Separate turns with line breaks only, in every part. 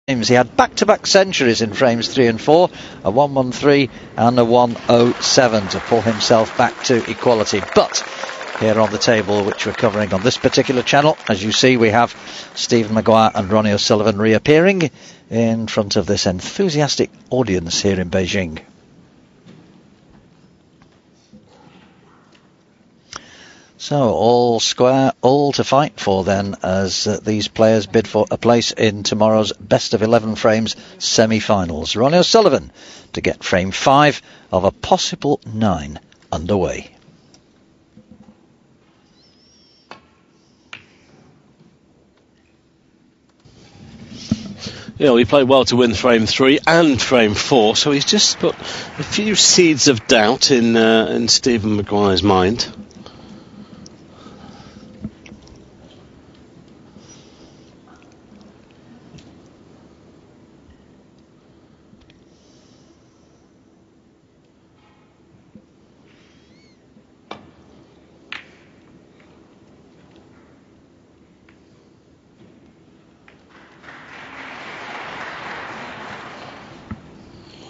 He had back-to-back centuries in frames 3 and 4, a 113 and a 107 to pull himself back to equality. But here on the table, which we're covering on this particular channel, as you see, we have Stephen Maguire and Ronnie O'Sullivan reappearing in front of this enthusiastic audience here in Beijing. So all square, all to fight for then, as these players bid for a place in tomorrow's best of 11 frames semi-finals. Ronnie O'Sullivan to get frame 5 of a possible 9 underway.
Yeah, well, he played well to win frame 3 and frame 4, so he's just put a few seeds of doubt in Stephen Maguire's mind.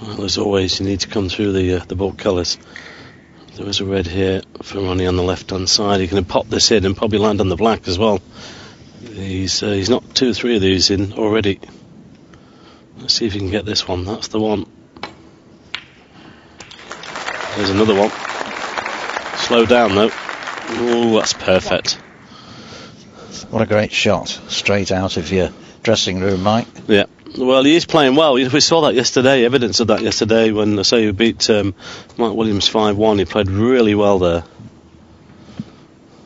Well, as always, you need to come through the bulk colours. There is a red here for Ronnie on the left-hand side. He can pop this in and probably land on the black as well. He's knocked 2 or 3 of these in already. Let's see if he can get this one. That's the one. There's another one. Slow down though. Oh, that's perfect.
What a great shot. Straight out of your dressing room, Mike.
Yeah. Well, he is playing well. We saw that yesterday, evidence of that yesterday when, say, he beat Mike Williams 5-1. He played really well there.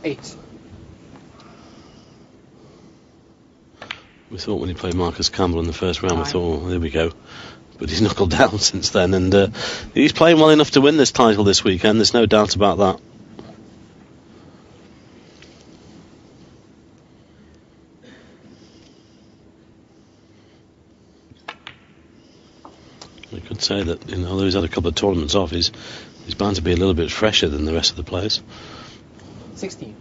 8.
We thought when he played Marcus Campbell in the first round, we thought, oh, there we go. But he's knuckled down since then, and he's playing well enough to win this title this weekend. There's no doubt about that. We could say that, although he's had a couple of tournaments off, he's bound to be a little bit fresher than the rest of the players.
16.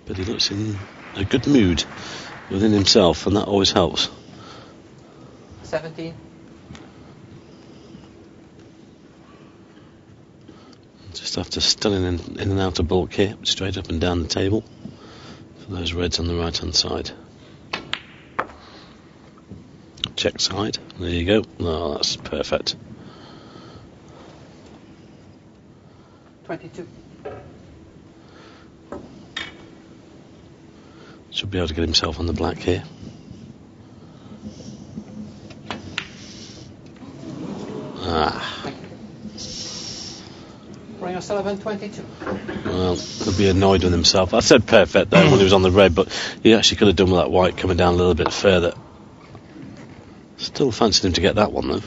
But he looks in a good mood within himself, and that always helps.
17.
Just after stunning in and out of bulk here, straight up and down the table for those reds on the right hand side. Check side. There you go. Oh, that's perfect.
22.
Should be able to get himself on the black here.
Ronnie O'Sullivan, 22.
Well, he'll be annoyed with himself. I said perfect there when he was on the red, but he actually could have done with that white coming down a little bit further. Still fancied him to get that one though,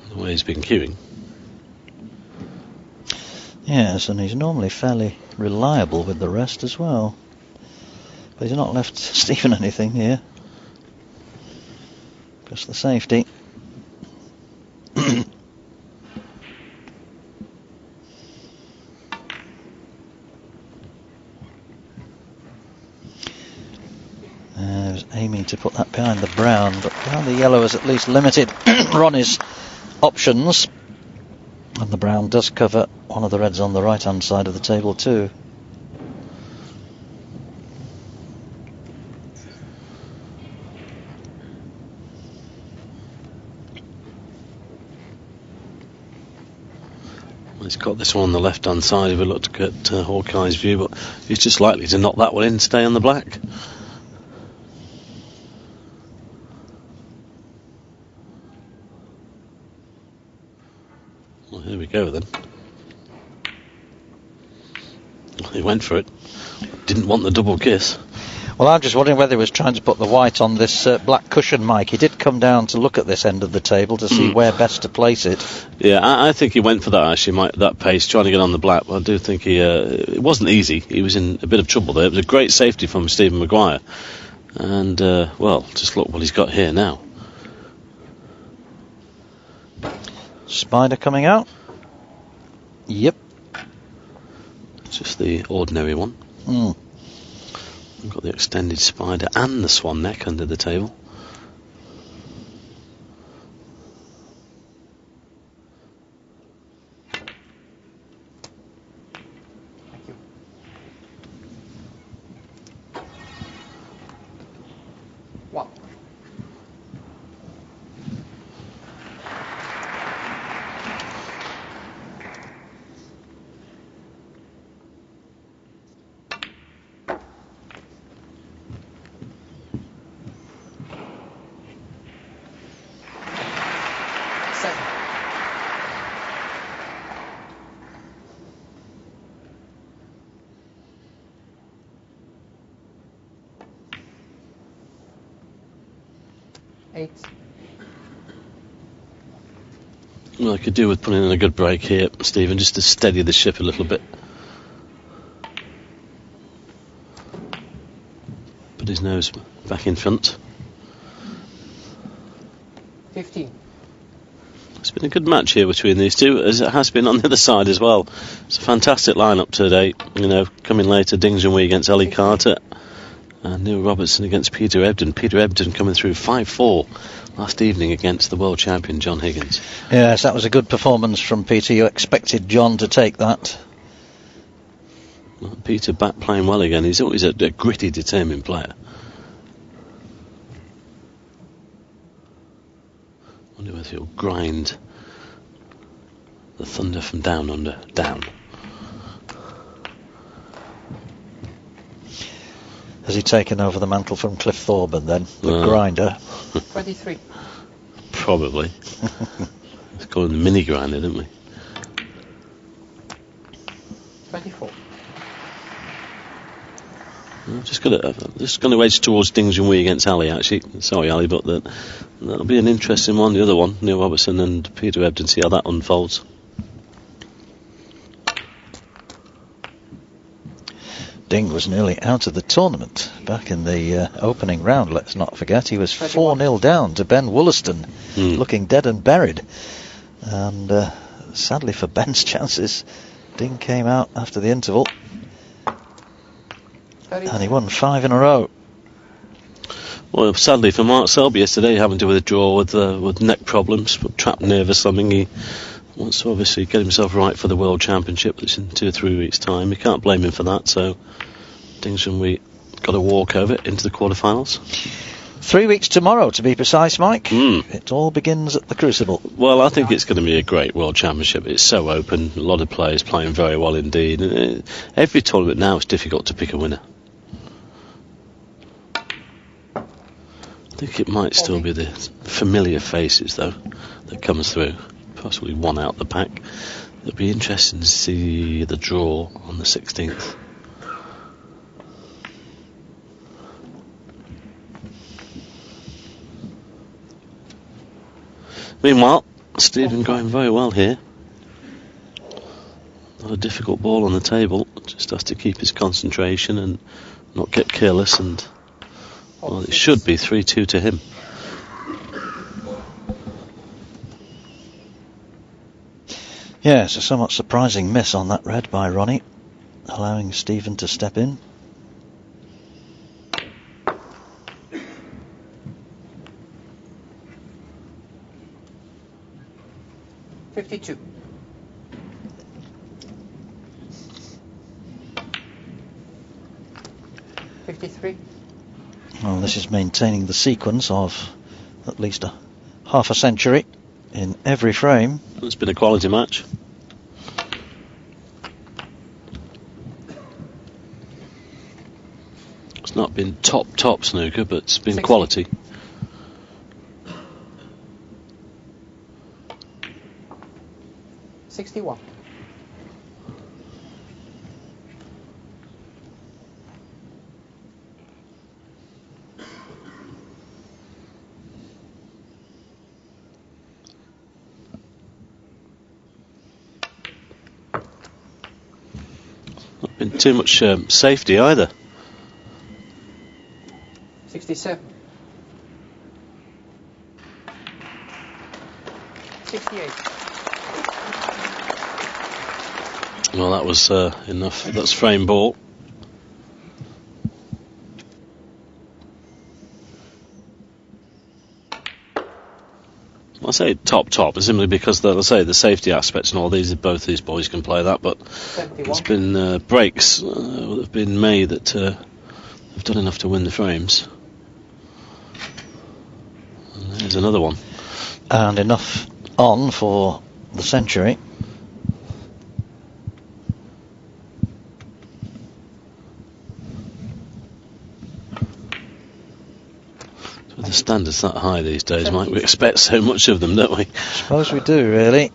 the way he's been queuing.
Yes, and he's normally fairly reliable with the rest as well. But he's not left Stephen anything here. Just the safety. Aiming to put that behind the brown, but behind the yellow has at least limited Ronnie's options. And the brown does cover one of the reds on the right hand side of the table too.
He's got this one on the left hand side if we look at Hawkeye's view, but he's just likely to knock that one in and stay on the black. Well, here we go then. He went for it. Didn't want the double kiss.
Well, I'm just wondering whether he was trying to put the white on this black cushion, Mike. He did come down to look at this end of the table to see where best to place it.
Yeah, I think he went for that actually, that pace, trying to get on the black. But I do think it wasn't easy. He was in a bit of trouble there. It was a great safety from Stephen Maguire. And, well, just look what he's got here now.
Spider coming out. Yep.
Just the ordinary one. We've got the extended spider and the swan neck under the table.
Thank you. One. Seven. Eight.
Well, I could do with putting in a good break here, Stephen, just to steady the ship a little bit. Put his nose back in front.
15.
It's been a good match here between these two, as it has been on the other side as well. It's a fantastic lineup today. You know, coming later, Ding Junhui against Ellie Carter, and Neil Robertson against Peter Ebdon. Peter Ebdon coming through 5-4 last evening against the world champion John Higgins.
Yes, that was a good performance from Peter. You expected John to take that.
Well, Peter back playing well again. He's always a gritty, determined player. Wonder whether he'll grind the thunder from down under down.
Has he taken over the mantle from Cliff Thorburn then, the grinder?
23.
Probably. Let's call him the mini grinder, didn't we?
24.
I'm just going to edge towards Ding Junhui against Ali, actually. Sorry, Ali, but that'll be an interesting one. The other one, Neil Robertson and Peter Ebdon, see how that unfolds.
Ding was nearly out of the tournament back in the opening round, let's not forget. He was 4-0 down to Ben Wollaston, looking dead and buried. And sadly for Ben's chances, Ding came out after the interval. And he won 5 in a row.
Well, sadly for Mark Selby yesterday, having to withdraw with neck problems, trapped nerve or something. He wants to obviously get himself right for the World Championship that's in 2 or 3 weeks' time. You can't blame him for that, so Ding Junhui got a walk over into the quarterfinals.
3 weeks tomorrow, to be precise, Mike. It all begins at the Crucible.
Well, I think it's going to be a great World Championship. It's so open, a lot of players playing very well indeed. Every tournament now, it's difficult to pick a winner. I think it might still be the familiar faces, though, that comes through. Possibly one out the pack. It'll be interesting to see the draw on the 16th. Meanwhile, Stephen going very well here. Not a difficult ball on the table. Just has to keep his concentration and not get careless. And well, it should be 3-2 to him.
Yeah, it's a somewhat surprising miss on that red by Ronnie, allowing Stephen to step in.
$52. $53.
Well, this is maintaining the sequence of at least half a century in every frame.
It's been a quality match. It's not been top snooker, but it's been
60.
quality.
$61.
Not been too much safety either.
67. 68.
Well, that was enough. That's frame ball. I say top, simply because let's say the safety aspects and all both these boys can play that, but
71.
there's been breaks that have been made that have done enough to win the frames. And there's another one.
And enough on for the century.
With the standards that high these days, Mike, we expect so much of them, don't we?
Suppose we do, really.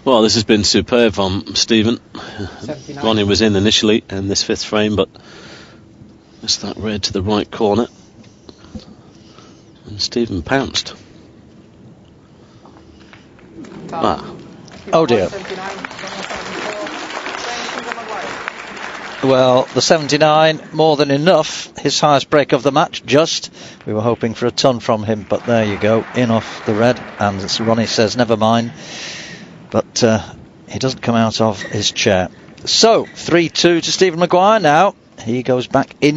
Well, this has been superb from Stephen. Ronnie was in initially in this fifth frame, but missed that red to the right corner. And Stephen pounced.
Oh dear. Well, the 79, more than enough. His highest break of the match, just. We were hoping for a ton from him, but there you go, in off the red. And as Ronnie says, never mind. But he doesn't come out of his chair. So, 3-2 to Stephen Maguire now. He goes back in.